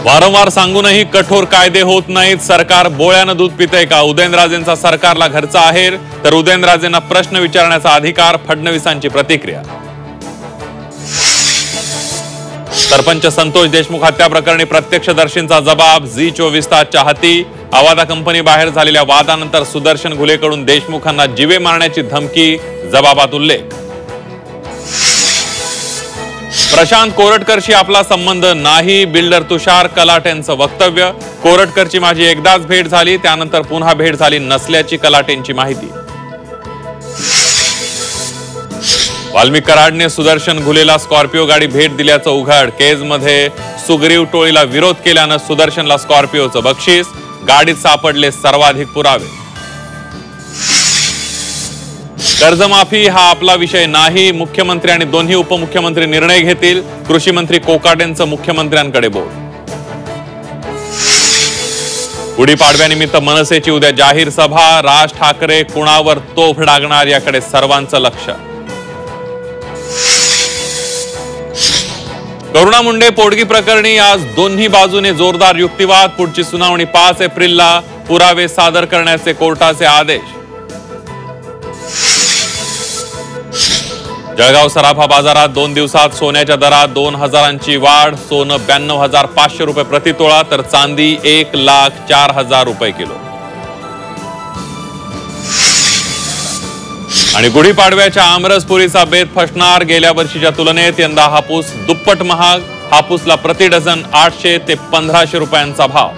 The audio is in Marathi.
वारंवार सांगूनही कठोर कायदे होत नाहीत. सरकार बोळ्यानं दूध पितंय का? उदयनराजेंचा सरकारला घरचा आहेर, तर उदयनराजेंना प्रश्न विचारण्याचा अधिकार. फडणवीसांची प्रतिक्रिया. सरपंच संतोष देशमुख हत्या प्रकरणी प्रत्यक्षदर्शींचा जबाब. झी24 तासच्या हाती. आवादा कंपनी बाहेर झालेल्या वादानंतर सुदर्शन घुलेकडून देशमुखांना जीवे मारण्याची धमकी. जबाबात उल्लेख. प्रशांत कोरटकरशी आपला संबंध नाही. बिल्डर तुषार कलाटेंचं वक्तव्य. कोरटकरची माझी एकदाच भेट झाली, त्यानंतर पुन्हा भेट झाली नसल्याची कलाटेंची माहिती. वाल्मिक कराडने सुदर्शन घुलेला स्कॉर्पिओ गाडी भेट दिल्याचं उघड. केजमध्ये सुग्रीव टोळीला विरोध केल्यानं सुदर्शनला स्कॉर्पिओचं बक्षीस. गाडीत सापडले सर्वाधिक पुरावे. कर्जमाफी हा आपला विषय नाही. मुख्यमंत्री आणि दोन्ही उपमुख्यमंत्री निर्णय घेतील. कृषी मंत्री कोकाटेंचं मुख्यमंत्र्यांकडे बोल. गुढीपाडव्यानिमित्त मनसेची उद्या जाहीर सभा. राज ठाकरे कुणावर तोफ डागणार याकडे सर्वांचं लक्ष. करुणा मुंडे पोटगी प्रकरणी आज दोन्ही बाजूने जोरदार युक्तिवाद. पुढची सुनावणी 5 एप्रिलला. पुरावे सादर करण्याचे कोर्टाचे आदेश. जळगाव सराफा बाजारात 2 दिवसात सोन्याच्या दरात 2,000ची वाढ. सोनं 92,500 रुपये प्रति तोळा, तर चांदी 1,04,000 रुपये किलो. आणि गुढीपाडव्याच्या आमरसपुरीचा बेत फसणार. गेल्या वर्षीच्या तुलनेत यंदा हापूस दुप्पट महाग. हापूसला प्रति डझन 800 ते 1,500 रुपयांचा भाव.